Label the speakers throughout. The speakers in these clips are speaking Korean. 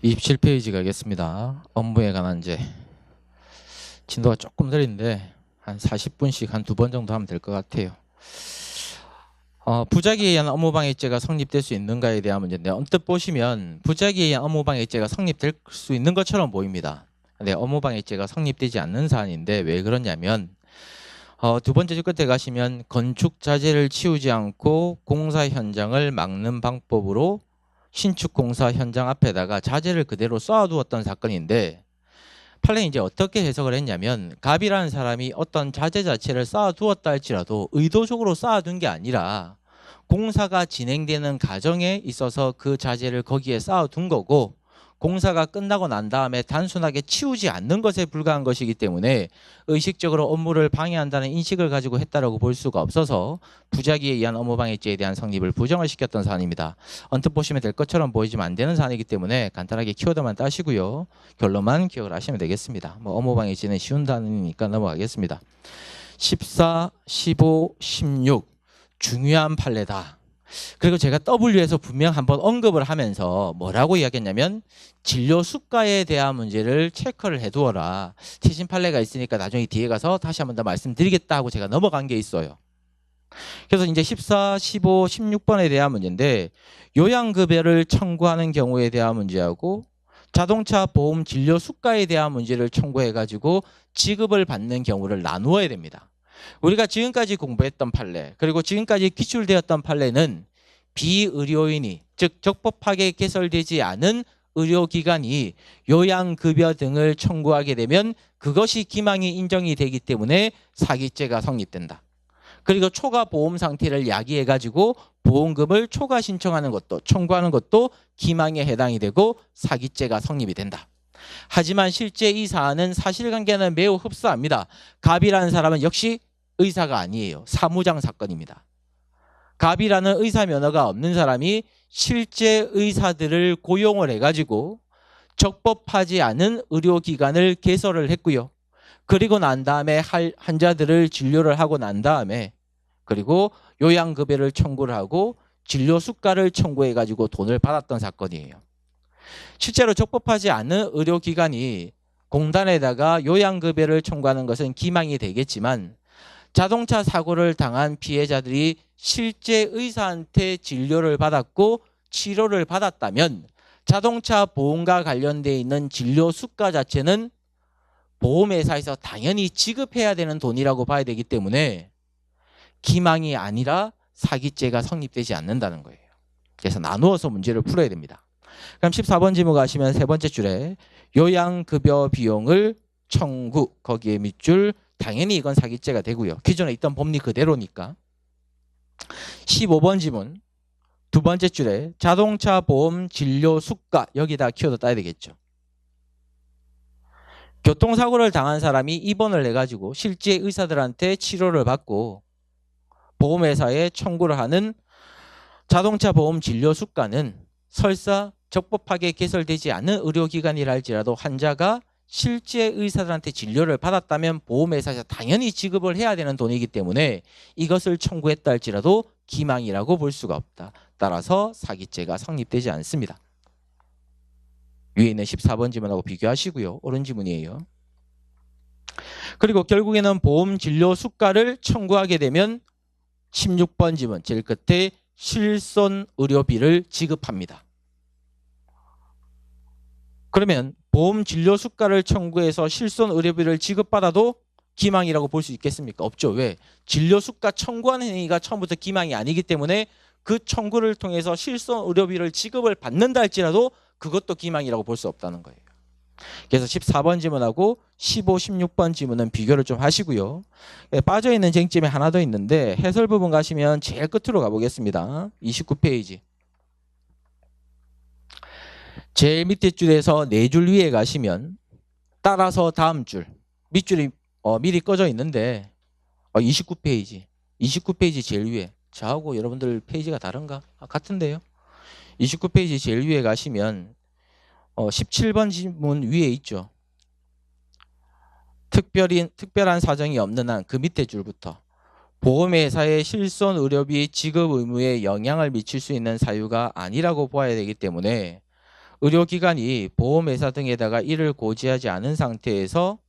Speaker 1: 27페이지 가겠습니다. 업무에 관한 제 진도가 조금 느린데 한 40분씩 한 2번 정도 하면 될 것 같아요. 부작위에 의한 업무방해죄가 성립될 수 있는가에 대한 문제인데, 언뜻 보시면 부작위에 의한 업무방해죄가 성립될 수 있는 것처럼 보입니다. 근데 업무방해죄가 성립되지 않는 사안인데 왜 그러냐면, 두 번째 줄 끝에 가시면 건축 자재를 치우지 않고 공사 현장을 막는 방법으로 신축 공사 현장 앞에다가 자재를 그대로 쌓아두었던 사건인데, 판례는 이제 어떻게 해석을 했냐면, 갑이라는 사람이 어떤 자재 자체를 쌓아두었다 할지라도 의도적으로 쌓아둔 게 아니라 공사가 진행되는 과정에 있어서 그 자재를 거기에 쌓아둔 거고, 공사가 끝나고 난 다음에 단순하게 치우지 않는 것에 불과한 것이기 때문에 의식적으로 업무를 방해한다는 인식을 가지고 했다라고 볼 수가 없어서 부작위에 의한 업무방해죄에 대한 성립을 부정을 시켰던 사안입니다. 언뜻 보시면 될 것처럼 보이지만 안 되는 사안이기 때문에 간단하게 키워드만 따시고요. 결론만 기억을 하시면 되겠습니다. 업무방해죄는 쉬운 단어니까 넘어가겠습니다. 14, 15, 16 중요한 판례다. 그리고 제가 W에서 분명 한번 언급을 하면서 뭐라고 이야기했냐면, 진료 수가에 대한 문제를 체크를 해두어라. 최신 판례가 있으니까 나중에 뒤에 가서 다시 한번 더 말씀드리겠다 하고 제가 넘어간 게 있어요. 그래서 이제 14, 15, 16번에 대한 문제인데, 요양급여를 청구하는 경우에 대한 문제하고 자동차 보험 진료 수가에 대한 문제를 청구해가지고 지급을 받는 경우를 나누어야 됩니다. 우리가 지금까지 공부했던 판례, 그리고 지금까지 기출되었던 판례는 비의료인이, 즉 적법하게 개설되지 않은 의료기관이 요양급여 등을 청구하게 되면 그것이 기망이 인정이 되기 때문에 사기죄가 성립된다. 그리고 초과 보험 상태를 야기해가지고 보험금을 초과 신청하는 것도, 청구하는 것도 기망에 해당이 되고 사기죄가 성립이 된다. 하지만 실제 이 사안은 사실관계는 매우 흡사합니다. 갑이라는 사람은 역시 의사가 아니에요. 사무장 사건입니다. 갑이라는 의사 면허가 없는 사람이 실제 의사들을 고용을 해가지고 적법하지 않은 의료기관을 개설을 했고요. 그리고 난 다음에 환자들을 진료를 하고 난 다음에, 그리고 요양급여를 청구를 하고 진료 수가를 청구해가지고 돈을 받았던 사건이에요. 실제로 적법하지 않은 의료기관이 공단에다가 요양급여를 청구하는 것은 기망이 되겠지만, 자동차 사고를 당한 피해자들이 실제 의사한테 진료를 받았고 치료를 받았다면 자동차 보험과 관련되어 있는 진료 수가 자체는 보험회사에서 당연히 지급해야 되는 돈이라고 봐야 되기 때문에 기망이 아니라 사기죄가 성립되지 않는다는 거예요. 그래서 나누어서 문제를 풀어야 됩니다. 그럼 14번 지문 가시면 세 번째 줄에 요양급여 비용을 청구, 거기에 밑줄 당연히 이건 사기죄가 되고요. 기존에 있던 법리 그대로니까. 15번 지문 두 번째 줄에 자동차 보험 진료 수가, 여기다 키워드 따야 되겠죠. 교통사고를 당한 사람이 입원을 해가지고 실제 의사들한테 치료를 받고 보험회사에 청구를 하는 자동차 보험 진료 수가는 설사 적법하게 개설되지 않은 의료기관이라 할지라도 환자가 실제 의사들한테 진료를 받았다면 보험회사에서 당연히 지급을 해야 되는 돈이기 때문에 이것을 청구했다 할지라도 기망이라고 볼 수가 없다. 따라서 사기죄가 성립되지 않습니다. 위에 있는 14번 지문하고 비교하시고요. 옳은 지문이에요. 그리고 결국에는 보험 진료 수가를 청구하게 되면 16번 지문 제일 끝에 실손 의료비를 지급합니다. 그러면 보험 진료 수가를 청구해서 실손 의료비를 지급받아도 기망이라고 볼 수 있겠습니까? 없죠. 왜? 진료 수가 청구하는 행위가 처음부터 기망이 아니기 때문에 그 청구를 통해서 실손 의료비를 지급을 받는다 할지라도 그것도 기망이라고 볼 수 없다는 거예요. 그래서 14번 지문하고 15, 16번 지문은 비교를 좀 하시고요. 빠져있는 쟁점이 하나 더 있는데 해설 부분 가시면 제일 끝으로 가보겠습니다. 29페이지. 제일 밑에 줄에서 4줄 위에 가시면 따라서 다음 줄, 밑줄이 미리 꺼져 있는데 29페이지. 29페이지 제일 위에. 저하고 여러분들 페이지가 다른가? 같은데요. 29페이지 제일 위에 가시면 17번 지문 위에 있죠. 특별한 사정이 없는 한 그 밑에 줄부터 보험회사의 실손 의료비 지급 의무에 영향을 미칠 수 있는 사유가 아니라고 보아야 되기 때문에 의료기관이 보험회사 등에다가 이를 고지하지 않은 상태에서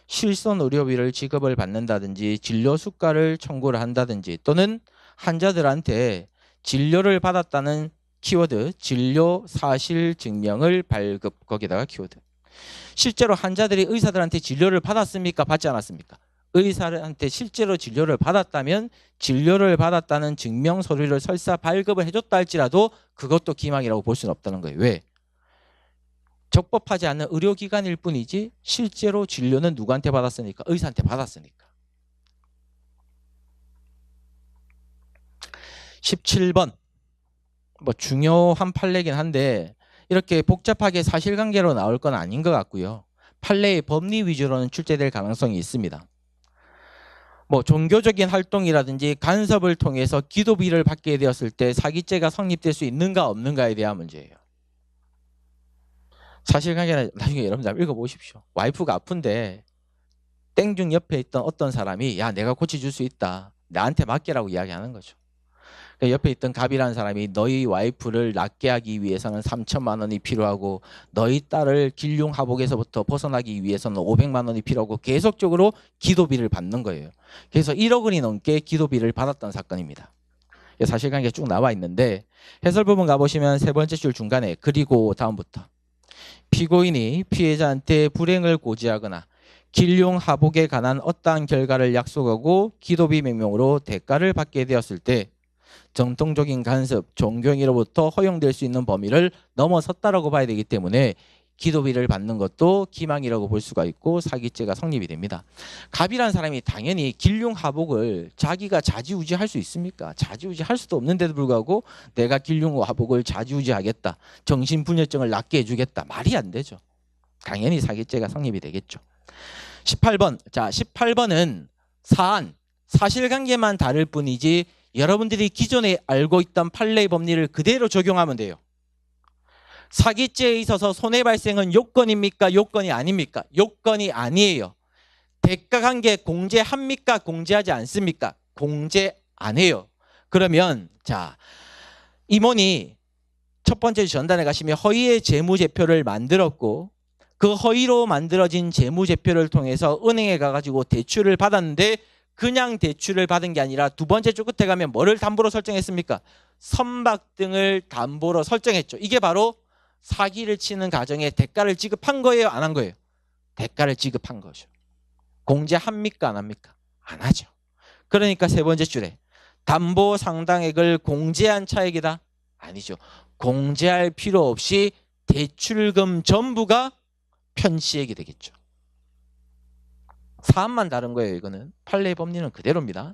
Speaker 1: 실손 의료비를 지급을 받는다든지 진료 수가를 청구를 한다든지 또는 환자들한테 진료를 받았다는 키워드 진료 사실 증명을 발급 거기다가 키워드 실제로 환자들이 의사들한테 진료를 받았습니까? 받지 않았습니까? 의사한테 실제로 진료를 받았다면 진료를 받았다는 증명 서류를 설사 발급을 해줬다 할지라도 그것도 기망이라고 볼 수는 없다는 거예요. 왜? 적법하지 않은 의료기관일 뿐이지 실제로 진료는 누구한테 받았으니까? 의사한테 받았으니까. 17번 뭐 중요한 판례긴 한데 이렇게 복잡하게 사실관계로 나올 건 아닌 것 같고요. 판례의 법리 위주로는 출제될 가능성이 있습니다. 뭐 종교적인 활동이라든지 간섭을 통해서 기도비를 받게 되었을 때 사기죄가 성립될 수 있는가 없는가에 대한 문제예요. 사실관계는 나중에 여러분들 한번 읽어보십시오. 와이프가 아픈데 땡중 옆에 있던 어떤 사람이 야 내가 고쳐줄 수 있다. 나한테 맡기라고 이야기하는 거죠. 옆에 있던 갑이라는 사람이 너희 와이프를 낫게 하기 위해서는 3천만 원이 필요하고 너희 딸을 길흉하복에서부터 벗어나기 위해서는 500만 원이 필요하고 계속적으로 기도비를 받는 거예요. 그래서 1억 원이 넘게 기도비를 받았던 사건입니다. 사실관계가 쭉 나와 있는데 해설 부분 가보시면 세 번째 줄 중간에 그리고 다음부터 피고인이 피해자한테 불행을 고지하거나 길흉하복에 관한 어떠한 결과를 약속하고 기도비 명목으로 대가를 받게 되었을 때 정통적인 간섭, 종교행위로부터 허용될 수 있는 범위를 넘어섰다라고 봐야 되기 때문에 기도비를 받는 것도 기망이라고 볼 수가 있고 사기죄가 성립이 됩니다. 갑이라는 사람이 당연히 길흉하복을 자기가 좌지우지할 수 있습니까? 좌지우지할 수도 없는데도 불구하고 내가 길흉하복을 좌지우지하겠다. 정신분열증을 낫게 해주겠다. 말이 안 되죠. 당연히 사기죄가 성립이 되겠죠. 18번. 자, 18번은 사안, 사실관계만 다를 뿐이지 여러분들이 기존에 알고 있던 판례의 법리를 그대로 적용하면 돼요. 사기죄에 있어서 손해 발생은 요건입니까? 요건이 아닙니까? 요건이 아니에요. 대가관계 공제합니까? 공제하지 않습니까? 공제 안 해요. 그러면 자 임원이 첫 번째 전단에 가시면 허위의 재무제표를 만들었고 그 허위로 만들어진 재무제표를 통해서 은행에 가가지고 대출을 받았는데 그냥 대출을 받은 게 아니라 두 번째 줄 끝에 가면 뭐를 담보로 설정했습니까? 선박 등을 담보로 설정했죠. 이게 바로 사기를 치는 가정에 대가를 지급한 거예요? 안 한 거예요? 대가를 지급한 거죠. 공제합니까? 안 합니까? 안 하죠. 그러니까 세 번째 줄에 담보 상당액을 공제한 차액이다? 아니죠. 공제할 필요 없이 대출금 전부가 편취액이 되겠죠. 사안만 다른 거예요. 이거는 판례의 법리는 그대로입니다.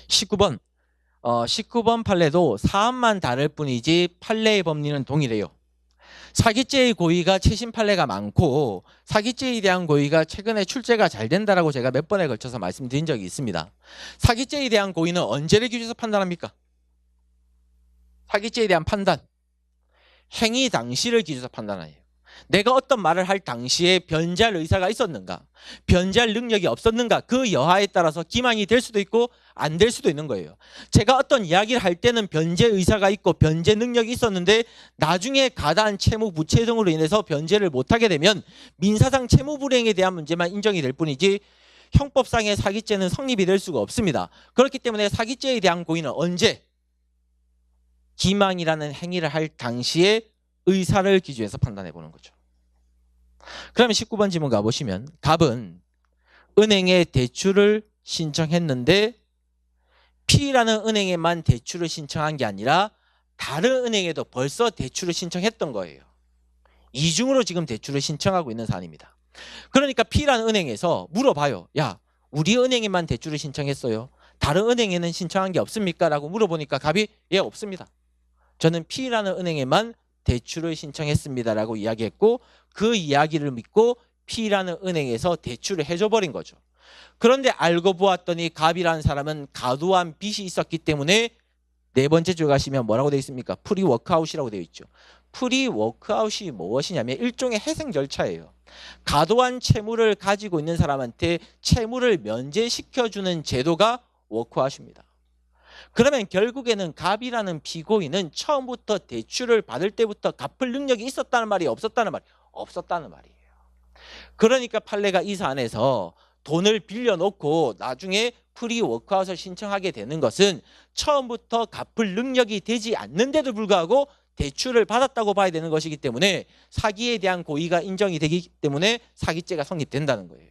Speaker 1: 19번 19번 판례도 사안만 다를 뿐이지 판례의 법리는 동일해요. 사기죄의 고의가 최신 판례가 많고 사기죄에 대한 고의가 최근에 출제가 잘 된다라고 제가 몇 번에 걸쳐서 말씀드린 적이 있습니다. 사기죄에 대한 고의는 언제를 기준해서 판단합니까? 사기죄에 대한 판단 행위 당시를 기준해서 판단해요. 내가 어떤 말을 할 당시에 변제할 의사가 있었는가, 변제할 능력이 없었는가, 그 여하에 따라서 기망이 될 수도 있고 안 될 수도 있는 거예요. 제가 어떤 이야기를 할 때는 변제 의사가 있고 변제 능력이 있었는데 나중에 가다한 채무 부채 등으로 인해서 변제를 못하게 되면 민사상 채무 불이행에 대한 문제만 인정이 될 뿐이지 형법상의 사기죄는 성립이 될 수가 없습니다. 그렇기 때문에 사기죄에 대한 고의는 언제? 기망이라는 행위를 할 당시에 의사를 기준해서 판단해 보는 거죠. 그러면 19번 지문 가보시면 갑은 은행에 대출을 신청했는데 P라는 은행에만 대출을 신청한 게 아니라 다른 은행에도 벌써 대출을 신청했던 거예요. 이중으로 지금 대출을 신청하고 있는 사안입니다. 그러니까 P라는 은행에서 물어봐요. 야, 우리 은행에만 대출을 신청했어요. 다른 은행에는 신청한 게 없습니까? 라고 물어보니까 갑이 예, 없습니다. 저는 P라는 은행에만 대출을 신청했습니다라고 이야기했고 그 이야기를 믿고 P라는 은행에서 대출을 해줘버린 거죠. 그런데 알고 보았더니 갑이라는 사람은 과도한 빚이 있었기 때문에 네 번째 줄 가시면 뭐라고 되어 있습니까? 프리워크아웃이라고 되어 있죠. 프리워크아웃이 무엇이냐면 일종의 회생 절차예요. 과도한 채무를 가지고 있는 사람한테 채무를 면제시켜주는 제도가 워크아웃입니다. 그러면 결국에는 갑이라는 피고인은 처음부터 대출을 받을 때부터 갚을 능력이 있었다는 말이 없었다는 말이 없었다는 말이에요. 그러니까 판례가 이 사안에서 돈을 빌려놓고 나중에 프리 워크아웃을 신청하게 되는 것은 처음부터 갚을 능력이 되지 않는데도 불구하고 대출을 받았다고 봐야 되는 것이기 때문에 사기에 대한 고의가 인정이 되기 때문에 사기죄가 성립된다는 거예요.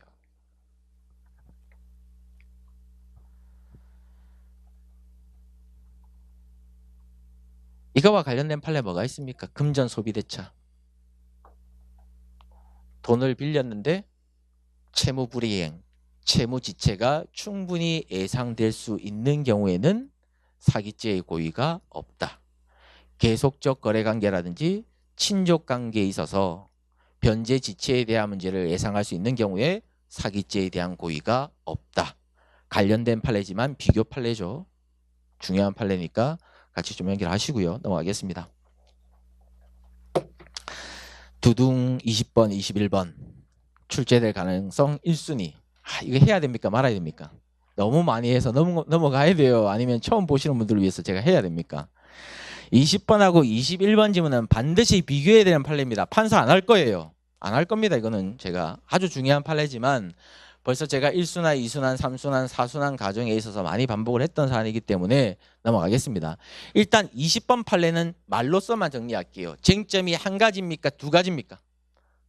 Speaker 1: 이거와 관련된 판례 뭐가 있습니까? 금전 소비대차. 돈을 빌렸는데 채무불이행, 채무지체가 충분히 예상될 수 있는 경우에는 사기죄의 고의가 없다. 계속적 거래관계라든지 친족관계에 있어서 변제지체에 대한 문제를 예상할 수 있는 경우에 사기죄에 대한 고의가 없다. 관련된 판례지만 비교 판례죠. 중요한 판례니까 같이 좀 연결하시고요. 넘어가겠습니다. 두둥 20번, 21번 출제될 가능성 1순위. 이거 해야 됩니까? 말아야 됩니까? 너무 많이 해서 넘어가야 돼요. 아니면 처음 보시는 분들을 위해서 제가 해야 됩니까? 20번하고 21번 지문은 반드시 비교해야 되는 판례입니다. 판사 안 할 거예요. 안 할 겁니다. 이거는 제가 아주 중요한 판례지만 벌써 제가 1순환, 2순환, 3순환, 4순환 과정에 있어서 많이 반복을 했던 사안이기 때문에 넘어가겠습니다. 일단 20번 판례는 말로서만 정리할게요. 쟁점이 한 가지입니까? 두 가지입니까?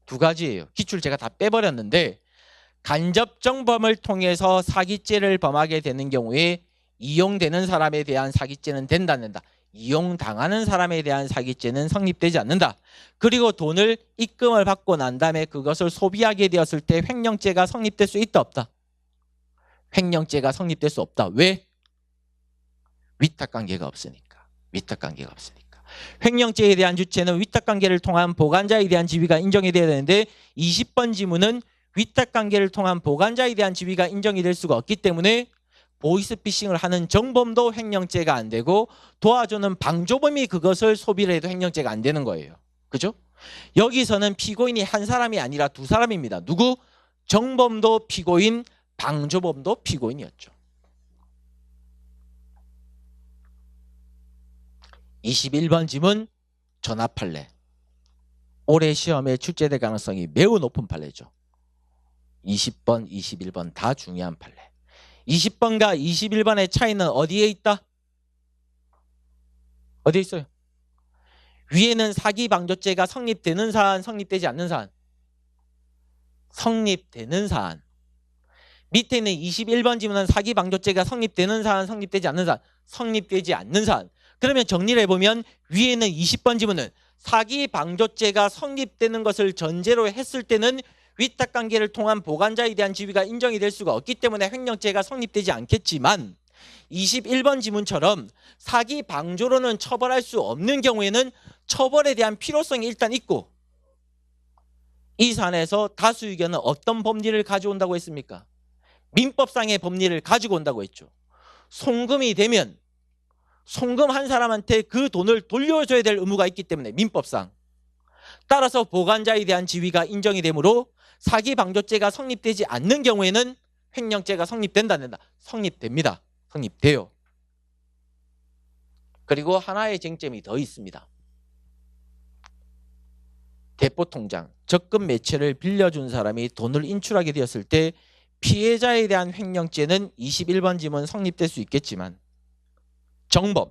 Speaker 1: 두 가지예요. 기출 제가 다 빼버렸는데 간접정범을 통해서 사기죄를 범하게 되는 경우에 이용되는 사람에 대한 사기죄는 된다 안 된다. 이용당하는 사람에 대한 사기죄는 성립되지 않는다. 그리고 돈을 입금을 받고 난 다음에 그것을 소비하게 되었을 때 횡령죄가 성립될 수 있다 없다. 횡령죄가 성립될 수 없다. 왜? 위탁관계가 없으니까. 위탁관계가 없으니까. 횡령죄에 대한 주체는 위탁관계를 통한 보관자에 대한 지위가 인정이 돼야 되는데 20번 지문은 위탁관계를 통한 보관자에 대한 지위가 인정이 될 수가 없기 때문에 보이스피싱을 하는 정범도 횡령죄가 안 되고 도와주는 방조범이 그것을 소비를 해도 횡령죄가 안 되는 거예요. 그죠? 여기서는 피고인이 한 사람이 아니라 두 사람입니다. 누구? 정범도 피고인, 방조범도 피고인이었죠. 21번 지문 전압 판례. 올해 시험에 출제될 가능성이 매우 높은 판례죠. 20번, 21번 다 중요한 판례. 20번과 21번의 차이는 어디에 있다? 어디에 있어요? 위에는 사기방조죄가 성립되는 사안, 성립되지 않는 사안. 성립되는 사안. 밑에 있는 21번 지문은 사기방조죄가 성립되는 사안, 성립되지 않는 사안. 성립되지 않는 사안. 그러면 정리를 해보면 위에는 20번 지문은 사기방조죄가 성립되는 것을 전제로 했을 때는 위탁관계를 통한 보관자에 대한 지위가 인정이 될 수가 없기 때문에 횡령죄가 성립되지 않겠지만 21번 지문처럼 사기방조로는 처벌할 수 없는 경우에는 처벌에 대한 필요성이 일단 있고 이 사안에서 다수 의견은 어떤 법리를 가져온다고 했습니까? 민법상의 법리를 가지고 온다고 했죠. 송금이 되면 송금한 사람한테 그 돈을 돌려줘야 될 의무가 있기 때문에 민법상 따라서 보관자에 대한 지위가 인정이 되므로 사기방조죄가 성립되지 않는 경우에는 횡령죄가 성립된다 안 된다? 성립됩니다. 성립돼요. 그리고 하나의 쟁점이 더 있습니다. 대포통장, 적금 매체를 빌려준 사람이 돈을 인출하게 되었을 때 피해자에 대한 횡령죄는 21번 지문 성립될 수 있겠지만 정범,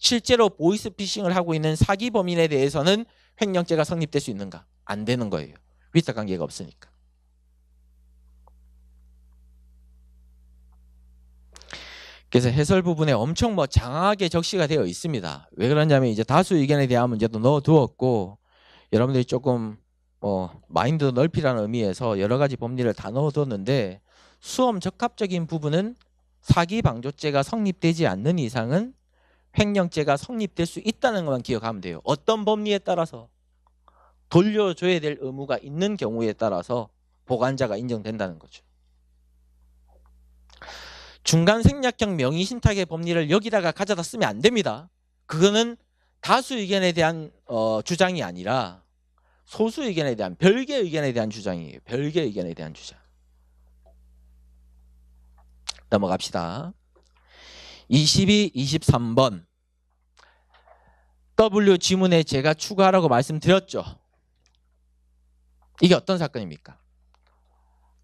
Speaker 1: 실제로 보이스피싱을 하고 있는 사기범인에 대해서는 횡령죄가 성립될 수 있는가? 안 되는 거예요. 위탁관계가 없으니까. 그래서 해설 부분에 엄청 장황하게 적시가 되어 있습니다. 왜 그러냐면 이제 다수 의견에 대한 문제도 넣어두었고 여러분들이 조금 마인드 넓히라는 의미에서 여러 가지 법리를 다 넣어뒀는데 수험 적합적인 부분은 사기방조죄가 성립되지 않는 이상은 횡령죄가 성립될 수 있다는 것만 기억하면 돼요. 어떤 법리에 따라서 돌려줘야 될 의무가 있는 경우에 따라서 보관자가 인정된다는 거죠. 중간 생략형 명의신탁의 법리를 여기다가 가져다 쓰면 안 됩니다. 그거는 다수 의견에 대한 주장이 아니라 소수 의견에 대한 별개의 의견에 대한 주장이에요. 별개의 의견에 대한 주장. 넘어갑시다. 22, 23번 W 지문에 제가 추가하라고 말씀드렸죠. 이게 어떤 사건입니까?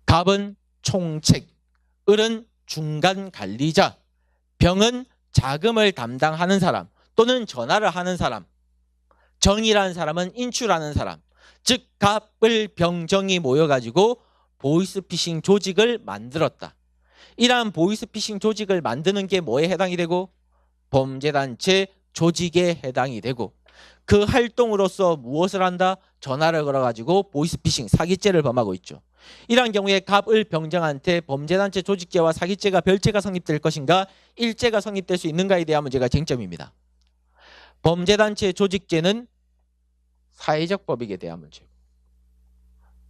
Speaker 1: 갑은 총책, 을은 중간 관리자, 병은 자금을 담당하는 사람 또는 전화를 하는 사람, 정이라는 사람은 인출하는 사람, 즉 갑을 병정이 모여가지고 보이스피싱 조직을 만들었다. 이러한 보이스피싱 조직을 만드는 게 뭐에 해당이 되고 범죄단체 조직에 해당이 되고 그 활동으로서 무엇을 한다? 전화를 걸어가지고 보이스피싱 사기죄를 범하고 있죠. 이러한 경우에 갑을 병정한테 범죄단체 조직죄와 사기죄가 별죄가 성립될 것인가 일죄가 성립될 수 있는가에 대한 문제가 쟁점입니다. 범죄단체 조직죄는 사회적 법익에 대한 문제고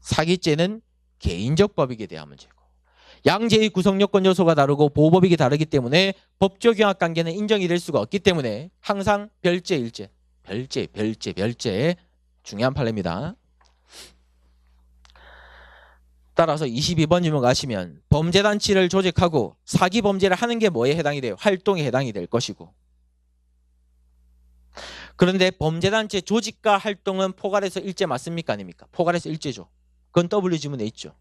Speaker 1: 사기죄는 개인적 법익에 대한 문제고 양죄의 구성요건 요소가 다르고 보호법익이 다르기 때문에 법조 경합 관계는 인정이 될 수가 없기 때문에 항상 별죄, 일죄, 별죄 중요한 판례입니다. 따라서 22번 질문 가시면 범죄단체를 조직하고 사기범죄를 하는 게 뭐에 해당이 돼요? 활동에 해당이 될 것이고 그런데 범죄단체 조직과 활동은 포괄해서 일죄 맞습니까? 아닙니까? 포괄해서 일죄죠. 그건 W 지문에 있죠.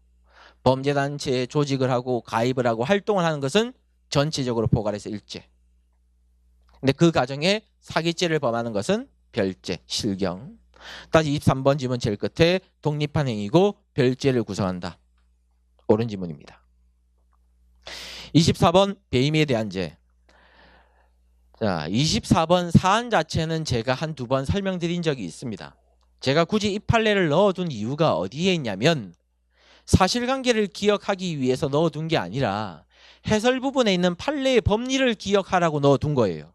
Speaker 1: 범죄단체에 조직을 하고 가입을 하고 활동을 하는 것은 전체적으로 포괄해서 일죄. 근데 그 과정에 사기죄를 범하는 것은 별죄, 실경. 다시 23번 지문 제일 끝에 독립한 행위고 별죄를 구성한다. 옳은 지문입니다. 24번 배임에 대한 죄. 자, 24번 사안 자체는 제가 한두 번 설명드린 적이 있습니다. 제가 굳이 이 판례를 넣어둔 이유가 어디에 있냐면 사실관계를 기억하기 위해서 넣어둔 게 아니라 해설 부분에 있는 판례의 법리를 기억하라고 넣어둔 거예요.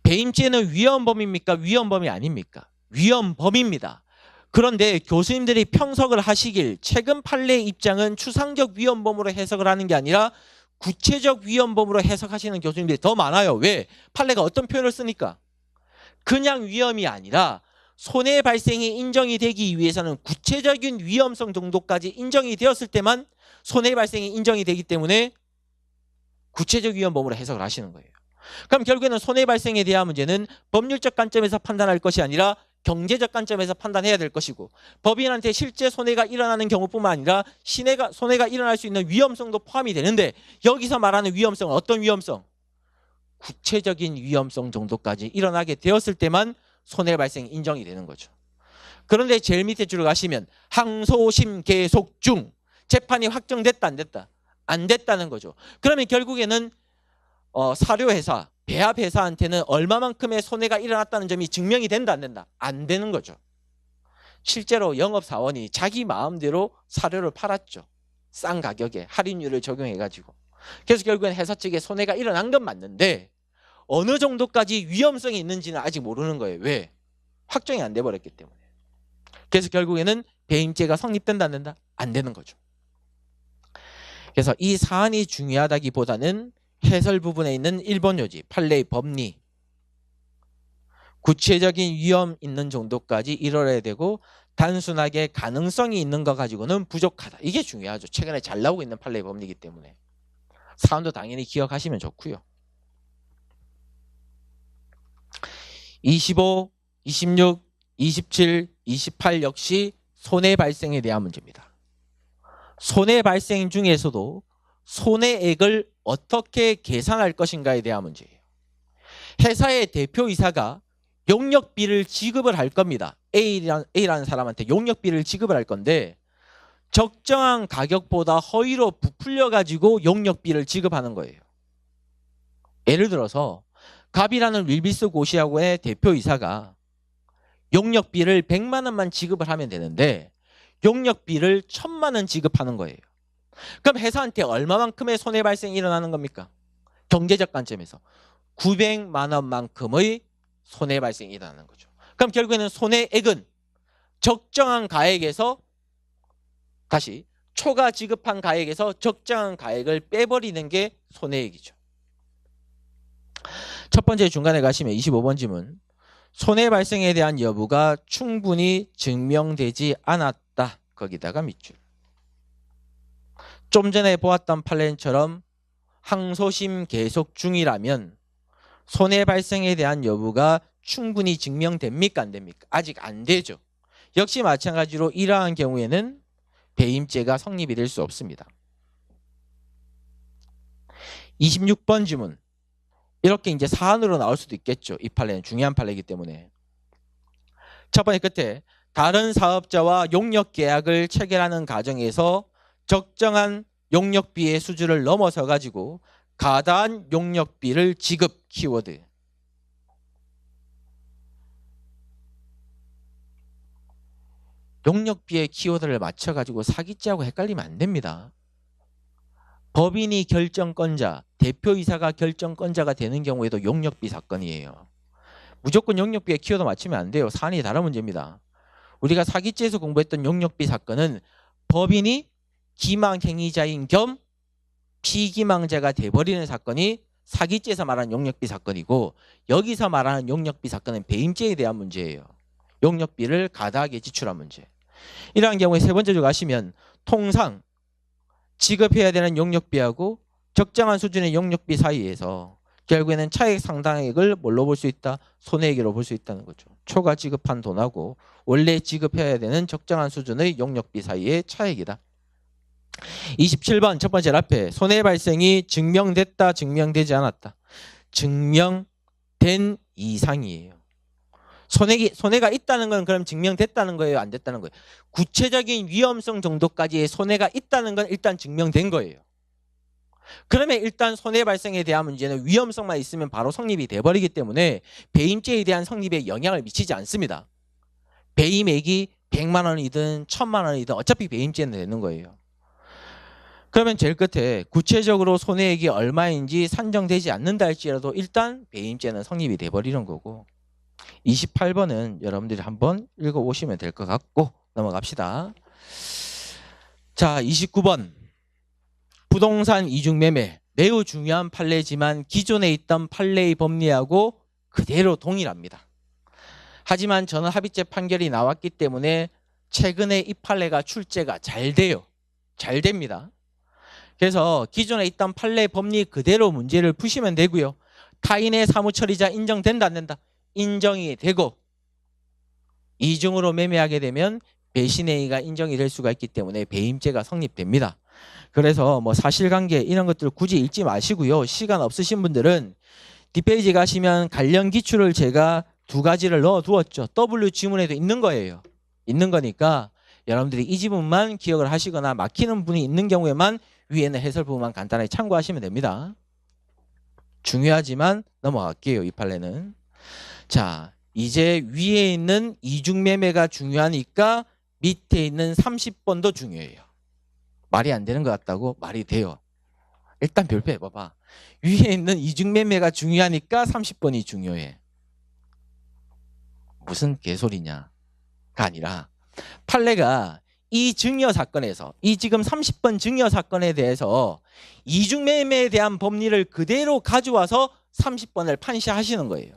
Speaker 1: 배임죄는 위헌범입니까? 위헌범이 아닙니까? 위헌범입니다. 그런데 교수님들이 평석을 하시길 최근 판례의 입장은 추상적 위헌범으로 해석을 하는 게 아니라 구체적 위헌범으로 해석하시는 교수님들이 더 많아요. 왜? 판례가 어떤 표현을 쓰니까? 그냥 위험이 아니라 손해 발생이 인정이 되기 위해서는 구체적인 위험성 정도까지 인정이 되었을 때만 손해 발생이 인정이 되기 때문에 구체적 위험범으로 해석을 하시는 거예요. 그럼 결국에는 손해 발생에 대한 문제는 법률적 관점에서 판단할 것이 아니라 경제적 관점에서 판단해야 될 것이고 법인한테 실제 손해가 일어나는 경우뿐만 아니라 손해가 일어날 수 있는 위험성도 포함이 되는데 여기서 말하는 위험성은 어떤 위험성? 구체적인 위험성 정도까지 일어나게 되었을 때만 손해 발생이 인정이 되는 거죠. 그런데 제일 밑에 줄을 가시면 항소심 계속 중 재판이 확정됐다 안 됐다? 안 됐다는 거죠. 그러면 결국에는 사료회사, 배합회사한테는 얼마만큼의 손해가 일어났다는 점이 증명이 된다 안 된다? 안 되는 거죠. 실제로 영업사원이 자기 마음대로 사료를 팔았죠. 싼 가격에 할인율을 적용해가지고. 그래서 결국엔 회사 측에 손해가 일어난 건 맞는데 어느 정도까지 위험성이 있는지는 아직 모르는 거예요. 왜? 확정이 안 돼버렸기 때문에. 그래서 결국에는 배임죄가 성립된다 안 된다? 안 되는 거죠. 그래서 이 사안이 중요하다기보다는 해설 부분에 있는 1번 요지, 판례의 법리, 구체적인 위험 있는 정도까지 이뤄야 되고 단순하게 가능성이 있는 거 가지고는 부족하다. 이게 중요하죠. 최근에 잘 나오고 있는 판례의 법리이기 때문에. 사안도 당연히 기억하시면 좋고요. 25, 26, 27, 28 역시 손해 발생에 대한 문제입니다. 손해 발생 중에서도 손해액을 어떻게 계산할 것인가에 대한 문제예요. 회사의 대표이사가 용역비를 지급을 할 겁니다. A라는 사람한테 용역비를 지급을 할 건데 적정한 가격보다 허위로 부풀려 가지고 용역비를 지급하는 거예요. 예를 들어서 갑이라는 윌비스 고시학원의 대표이사가 용역비를 100만 원만 지급을 하면 되는데 용역비를 1000만 원 지급하는 거예요. 그럼 회사한테 얼마만큼의 손해 발생이 일어나는 겁니까? 경제적 관점에서 900만 원만큼의 손해 발생이 일어나는 거죠. 그럼 결국에는 손해액은 적정한 가액에서 다시 초과 지급한 가액에서 적정한 가액을 빼버리는 게 손해액이죠. 첫 번째 중간에 가시면 25번 질문. 손해 발생에 대한 여부가 충분히 증명되지 않았다. 거기다가 밑줄. 좀 전에 보았던 판례처럼 항소심 계속 중이라면 손해 발생에 대한 여부가 충분히 증명됩니까? 안 됩니까? 아직 안 되죠. 역시 마찬가지로 이러한 경우에는 배임죄가 성립이 될 수 없습니다. 26번 지문. 이렇게 이제 사안으로 나올 수도 있겠죠. 이 판례는 중요한 판례이기 때문에. 첫 번째 끝에 다른 사업자와 용역 계약을 체결하는 과정에서 적정한 용역비의 수준을 넘어서 가지고 과다한 용역비를 지급 키워드. 용역비의 키워드를 맞춰가지고 사기죄하고 헷갈리면 안 됩니다. 법인이 결정권자, 대표이사가 결정권자가 되는 경우에도 용역비 사건이에요. 무조건 용역비의 키워드 맞추면 안 돼요. 사안이 다른 문제입니다. 우리가 사기죄에서 공부했던 용역비 사건은 법인이 기망행위자인 겸 피기망자가 돼버리는 사건이 사기죄에서 말하는 용역비 사건이고, 여기서 말하는 용역비 사건은 배임죄에 대한 문제예요. 용역비를 과다하게 지출한 문제. 이러한 경우에 세 번째 줄 가시면 통상 지급해야 되는 용역비하고 적정한 수준의 용역비 사이에서 결국에는 차액 상당액을 뭘로 볼 수 있다? 손해액으로 볼 수 있다는 거죠. 초과 지급한 돈하고 원래 지급해야 되는 적정한 수준의 용역비 사이의 차액이다. 27번 첫 번째 앞에 손해 발생이 증명됐다, 증명되지 않았다. 증명된 이상이에요. 손해가 있다는 건 그럼 증명됐다는 거예요, 안 됐다는 거예요? 구체적인 위험성 정도까지의 손해가 있다는 건 일단 증명된 거예요. 그러면 일단 손해 발생에 대한 문제는 위험성만 있으면 바로 성립이 돼버리기 때문에 배임죄에 대한 성립에 영향을 미치지 않습니다. 배임액이 100만 원이든 1000만 원이든 어차피 배임죄는 되는 거예요. 그러면 제일 끝에 구체적으로 손해액이 얼마인지 산정되지 않는다 할지라도 일단 배임죄는 성립이 돼버리는 거고, 28번은 여러분들이 한번 읽어보시면 될 것 같고 넘어갑시다. 자, 29번 부동산 이중매매 매우 중요한 판례지만 기존에 있던 판례의 법리하고 그대로 동일합니다. 하지만 저는 합의체 판결이 나왔기 때문에 최근에 이 판례가 출제가 잘 돼요. 잘 됩니다. 그래서 기존에 있던 판례 법리 그대로 문제를 푸시면 되고요. 타인의 사무처리자 인정된다 안 된다? 인정이 되고 이중으로 매매하게 되면 배신행위가 인정이 될 수가 있기 때문에 배임죄가 성립됩니다. 그래서 뭐 사실관계 이런 것들 굳이 읽지 마시고요. 시간 없으신 분들은 뒷페이지 가시면 관련 기출을 제가 두 가지를 넣어 두었죠. W 지문에도 있는 거예요. 있는 거니까 여러분들이 이 지문만 기억을 하시거나 막히는 분이 있는 경우에만 위에는 해설 부분만 간단하게 참고하시면 됩니다. 중요하지만 넘어갈게요. 이 판례는. 자, 이제 위에 있는 이중매매가 중요하니까 밑에 있는 30번도 중요해요. 말이 안 되는 것 같다고? 말이 돼요. 일단 별표 해봐봐. 위에 있는 이중매매가 중요하니까 30번이 중요해. 무슨 개소리냐가 아니라 판례가 이 증여 사건에서 이 지금 30번 증여 사건에 대해서 이중매매에 대한 법리를 그대로 가져와서 30번을 판시하시는 거예요.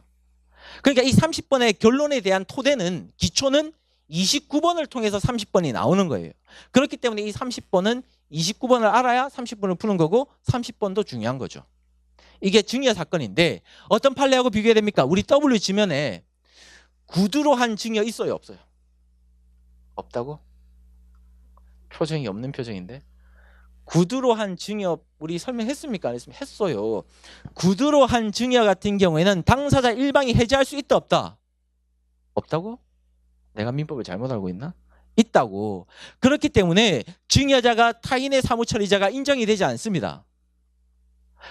Speaker 1: 그러니까 이 30번의 결론에 대한 토대는 기초는 29번을 통해서 30번이 나오는 거예요. 그렇기 때문에 이 30번은 29번을 알아야 30번을 푸는 거고 30번도 중요한 거죠. 이게 증여 사건인데 어떤 판례하고 비교해야 됩니까? 우리 W 지면에 구두로 한 증여 있어요, 없어요? 없다고? 표정이 없는 표정인데. 구두로 한 증여 우리 설명했습니까? 안 했습니까? 했어요. 구두로 한 증여 같은 경우에는 당사자 일방이 해지할 수 있다 없다? 없다고? 내가 민법을 잘못 알고 있나? 있다고. 그렇기 때문에 증여자가 타인의 사무처리자가 인정이 되지 않습니다.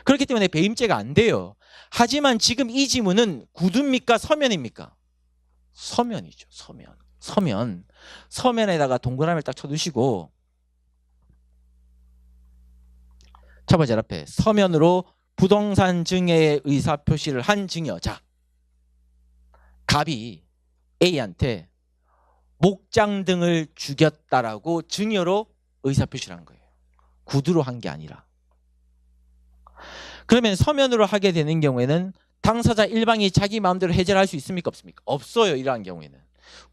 Speaker 1: 그렇기 때문에 배임죄가 안 돼요. 하지만 지금 이 지문은 구두입니까? 서면입니까? 서면이죠. 서면. 서면에다가 동그라미를 딱 쳐두시고 첫 번째 앞에 서면으로 부동산 증여의 의사표시를 한 증여자. 갑이 A한테 목장 등을 죽였다라고 증여로 의사표시를 한 거예요. 구두로 한 게 아니라. 그러면 서면으로 하게 되는 경우에는 당사자 일방이 자기 마음대로 해결할 수 있습니까? 없습니까? 없어요. 이러한 경우에는.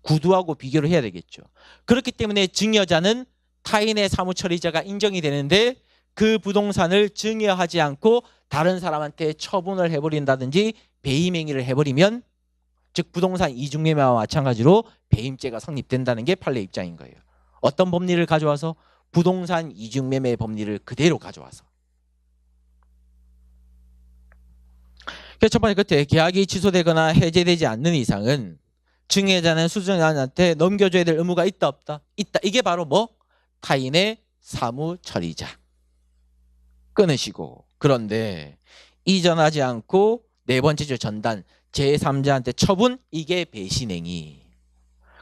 Speaker 1: 구두하고 비교를 해야 되겠죠. 그렇기 때문에 증여자는 타인의 사무처리자가 인정이 되는데 그 부동산을 증여하지 않고 다른 사람한테 처분을 해버린다든지 배임행위를 해버리면, 즉 부동산 이중매매와 마찬가지로 배임죄가 성립된다는 게 판례 입장인 거예요. 어떤 법리를 가져와서? 부동산 이중매매 법리를 그대로 가져와서. 그래서 첫 번째 끝에 계약이 취소되거나 해제되지 않는 이상은 증여자는 수증자한테 넘겨줘야 될 의무가 있다 없다? 있다. 이게 바로 뭐? 타인의 사무처리자. 끊으시고. 그런데 이전하지 않고 네 번째죠. 전단. 제3자한테 처분. 이게 배신행위.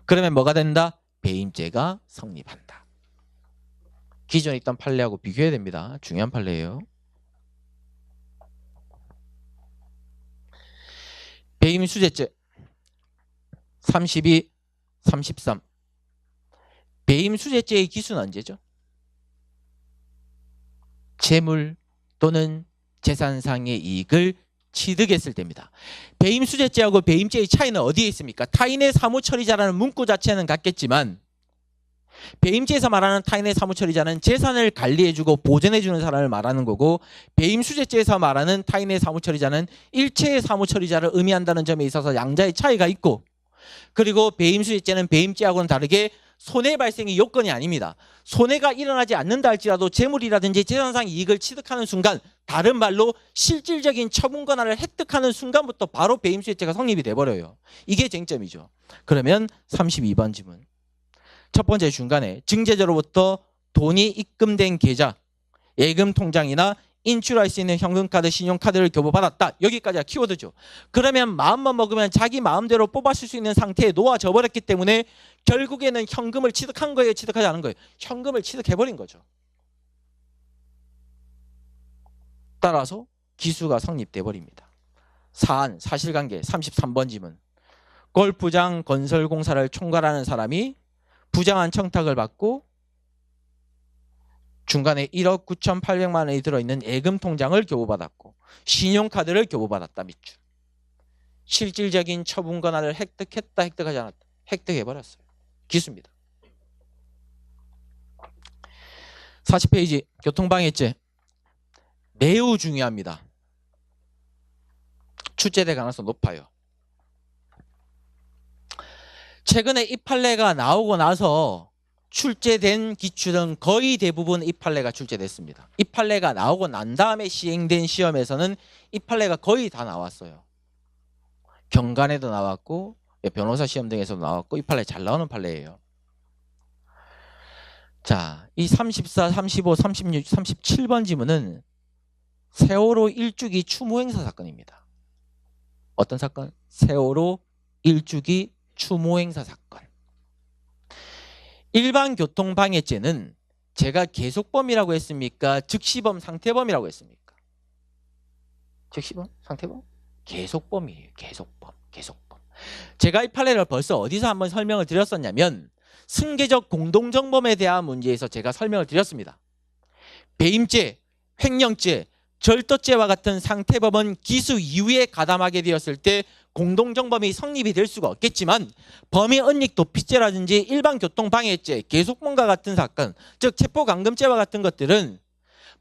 Speaker 1: 그러면 뭐가 된다? 배임죄가 성립한다. 기존에 있던 판례하고 비교해야 됩니다. 중요한 판례예요. 배임수재죄 32, 33. 배임수재죄의 기수는 언제죠? 재물 또는 재산상의 이익을 취득했을 때입니다. 배임수재죄하고 배임죄의 차이는 어디에 있습니까? 타인의 사무처리자라는 문구 자체는 같겠지만 배임죄에서 말하는 타인의 사무처리자는 재산을 관리해주고 보존해주는 사람을 말하는 거고, 배임수재죄에서 말하는 타인의 사무처리자는 일체의 사무처리자를 의미한다는 점에 있어서 양자의 차이가 있고, 그리고 배임수재죄는 배임죄하고는 다르게 손해 발생이 요건이 아닙니다. 손해가 일어나지 않는다 할지라도 재물이라든지 재산상 이익을 취득하는 순간, 다른 말로 실질적인 처분 권한을 획득하는 순간부터 바로 배임수재죄가 성립이 돼버려요. 이게 쟁점이죠. 그러면 32번 지문. 첫 번째 중간에 증제자로부터 돈이 입금된 계좌, 예금 통장이나 인출할 수 있는 현금카드, 신용카드를 교부받았다. 여기까지가 키워드죠. 그러면 마음만 먹으면 자기 마음대로 뽑아쓸 수 있는 상태에 놓아져 버렸기 때문에 결국에는 현금을 취득한 거예요, 취득하지 않은 거예요? 현금을 취득해버린 거죠. 따라서 기수가 성립돼 버립니다. 사안, 사실관계 33번 지문. 골프장 건설공사를 총괄하는 사람이 부정한 청탁을 받고 중간에 1억 9,800만 원이 들어있는 예금 통장을 교부받았고 신용카드를 교부받았다. 밑줄. 실질적인 처분 권한을 획득했다, 획득하지 않았다? 획득해버렸어요. 기수입니다. 40페이지 교통방해죄. 매우 중요합니다. 출제될 가능성 높아요. 최근에 이 판례가 나오고 나서 출제된 기출은 거의 대부분 이 판례가 출제됐습니다. 이 판례가 나오고 난 다음에 시행된 시험에서는 이 판례가 거의 다 나왔어요. 경관에도 나왔고 변호사 시험 등에서도 나왔고 이 판례 잘 나오는 판례예요. 자, 이 34, 35, 36, 37번 지문은 세월호 일주기 추모행사 사건입니다. 어떤 사건? 세월호 일주기 추모행사 사건. 일반 교통방해죄는 제가 계속범이라고 했습니까? 즉시범, 상태범이라고 했습니까? 즉시범, 상태범? 계속범이에요. 계속범. 제가 이 판례를 벌써 어디서 한번 설명을 드렸었냐면 승계적 공동정범에 대한 문제에서 제가 설명을 드렸습니다. 배임죄, 횡령죄, 절도죄와 같은 상태범은 기수 이후에 가담하게 되었을 때 공동정범이 성립이 될 수가 없겠지만 범위 은닉 도피죄라든지 일반 교통방해죄, 계속범과 같은 사건, 즉 체포감금죄와 같은 것들은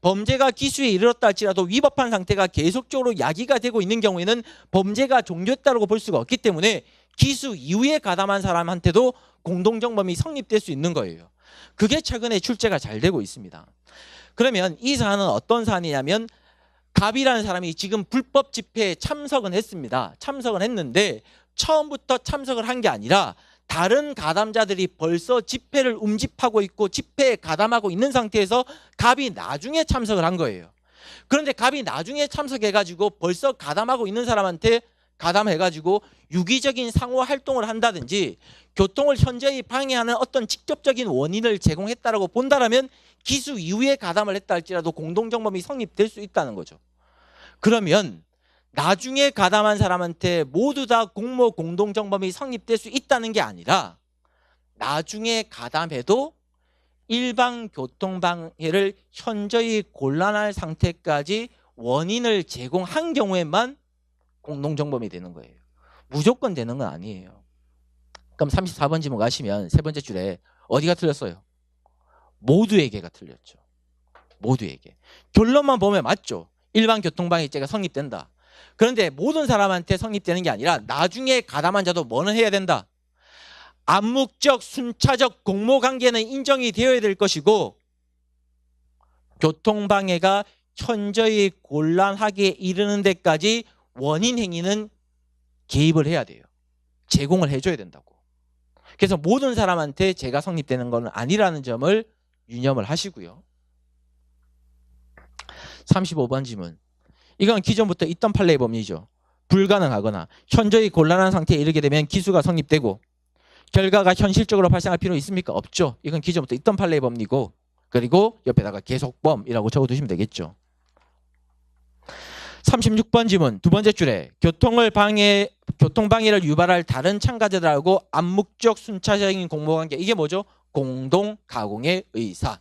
Speaker 1: 범죄가 기수에 이르렀다 할지라도 위법한 상태가 계속적으로 야기가 되고 있는 경우에는 범죄가 종료했다고 볼 수가 없기 때문에 기수 이후에 가담한 사람한테도 공동정범이 성립될 수 있는 거예요. 그게 최근에 출제가 잘 되고 있습니다. 그러면 이 사안은 어떤 사안이냐면 갑이라는 사람이 지금 불법 집회에 참석은 했습니다. 참석은 했는데 처음부터 참석을 한 게 아니라 다른 가담자들이 벌써 집회를 음집하고 있고 집회에 가담하고 있는 상태에서 갑이 나중에 참석을 한 거예요. 그런데 갑이 나중에 참석해가지고 벌써 가담하고 있는 사람한테 가담해가지고 유기적인 상호 활동을 한다든지 교통을 현저히 방해하는 어떤 직접적인 원인을 제공했다라고 본다라면 기수 이후에 가담을 했다 할지라도 공동정범이 성립될 수 있다는 거죠. 그러면 나중에 가담한 사람한테 모두 다 공모 공동정범이 성립될 수 있다는 게 아니라 나중에 가담해도 일반 교통방해를 현저히 곤란할 상태까지 원인을 제공한 경우에만 공동정범이 되는 거예요. 무조건 되는 건 아니에요. 그럼 34번 지문 가시면 세 번째 줄에 어디가 틀렸어요? 모두에게가 틀렸죠. 모두에게. 결론만 보면 맞죠. 일반 교통방해죄가 성립된다. 그런데 모든 사람한테 성립되는 게 아니라 나중에 가담한 자도 뭐는 해야 된다. 암묵적 순차적 공모관계는 인정이 되어야 될 것이고 교통방해가 현저히 곤란하게 이르는 데까지 원인 행위는 개입을 해야 돼요. 제공을 해줘야 된다고. 그래서 모든 사람한테 죄가 성립되는 것은 아니라는 점을 유념을 하시고요. 35번 질문. 이건 기존부터 있던 판례의 법리죠. 불가능하거나 현저히 곤란한 상태에 이르게 되면 기수가 성립되고 결과가 현실적으로 발생할 필요 있습니까? 없죠. 이건 기존부터 있던 판례의 법리고 그리고 옆에다가 계속범이라고 적어두시면 되겠죠. 36번 질문 두 번째 줄에 교통방해를 유발할 다른 참가자들하고 암묵적 순차적인 공모관계 이게 뭐죠? 공동가공의 의사.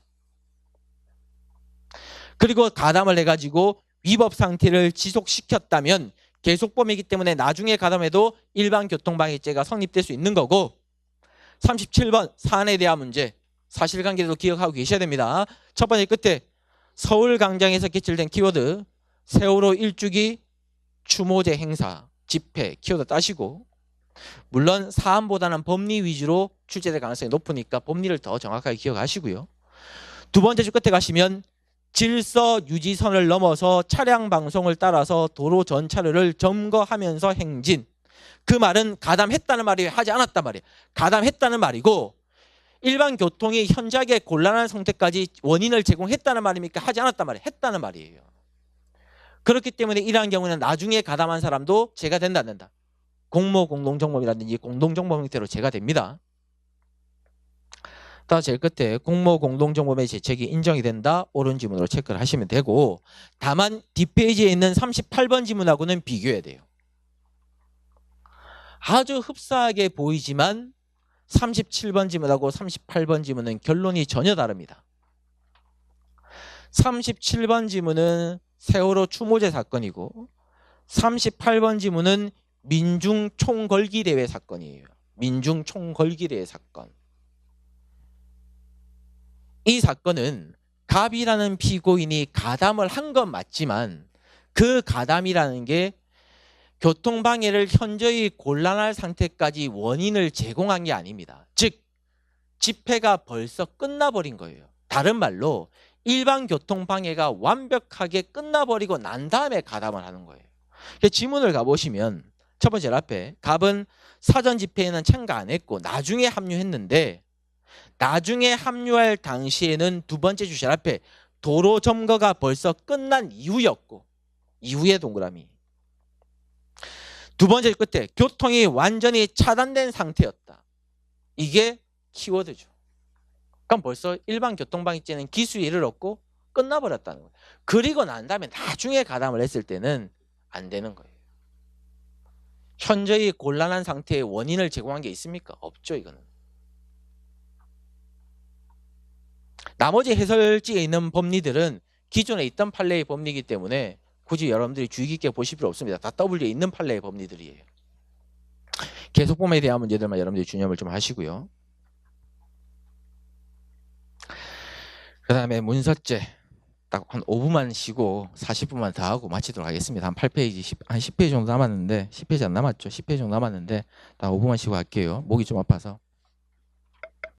Speaker 1: 그리고 가담을 해가지고 위법 상태를 지속시켰다면 계속범이기 때문에 나중에 가담해도 일반 교통방해죄가 성립될 수 있는 거고 37번 사안에 대한 문제 사실관계도 기억하고 계셔야 됩니다. 첫 번째 끝에 서울광장에서 개최된 키워드 세월호 일주기 추모제 행사 집회 키워드 따시고 물론 사안보다는 법리 위주로 출제될 가능성이 높으니까 법리를 더 정확하게 기억하시고요. 두 번째 줄 끝에 가시면 질서 유지선을 넘어서 차량 방송을 따라서 도로 전차로를 점거하면서 행진. 그 말은 가담했다는 말이 하지 않았단 말이에요. 가담했다는 말이고 일반 교통이 현저하게 곤란한 상태까지 원인을 제공했다는 말입니까? 하지 않았단 말이에요. 했다는 말이에요. 그렇기 때문에 이러한 경우는 나중에 가담한 사람도 죄가 된다 안 된다. 공모 공동정범이라든지 공동정범 형태로 죄가 됩니다. 다 제일 끝에 공모 공동정범의 죄책이 인정이 된다. 옳은 지문으로 체크를 하시면 되고 다만 뒷페이지에 있는 38번 지문하고는 비교해야 돼요. 아주 흡사하게 보이지만 37번 지문하고 38번 지문은 결론이 전혀 다릅니다. 37번 지문은 세월호 추모제 사건이고 38번 지문은 민중 총걸기 대회 사건이에요. 민중 총걸기 대회 사건. 이 사건은 갑이라는 피고인이 가담을 한 건 맞지만 그 가담이라는 게 교통방해를 현저히 곤란할 상태까지 원인을 제공한 게 아닙니다. 즉 집회가 벌써 끝나버린 거예요. 다른 말로 일반 교통방해가 완벽하게 끝나버리고 난 다음에 가담을 하는 거예요. 지문을 가보시면 첫 번째 앞에 갑은 사전 집회에는 참가 안 했고 나중에 합류했는데 나중에 합류할 당시에는 두 번째 주실 앞에 도로 점거가 벌써 끝난 이후였고 이후에 동그라미. 두 번째 끝에 교통이 완전히 차단된 상태였다. 이게 키워드죠. 그럼 벌써 일반 교통방해죄는 기수에 이르렀고 끝나버렸다는 거예요. 그리고 난 다음에 나중에 가담을 했을 때는 안 되는 거예요. 현저히 곤란한 상태의 원인을 제공한 게 있습니까? 없죠. 이거는. 나머지 해설지에 있는 법리들은 기존에 있던 판례의 법리이기 때문에 굳이 여러분들이 주의 깊게 보실 필요 없습니다. 다 W에 있는 판례의 법리들이에요. 계속범에 대한 문제들만 여러분들이 주념을 좀 하시고요. 그 다음에 문서죄 딱 한 5분만 쉬고 40분만 더 하고 마치도록 하겠습니다. 한 8페이지, 한 10페이지 정도 남았는데 10페이지 안 남았죠? 10페이지 정도 남았는데 다 5분만 쉬고 할게요. 목이 좀 아파서.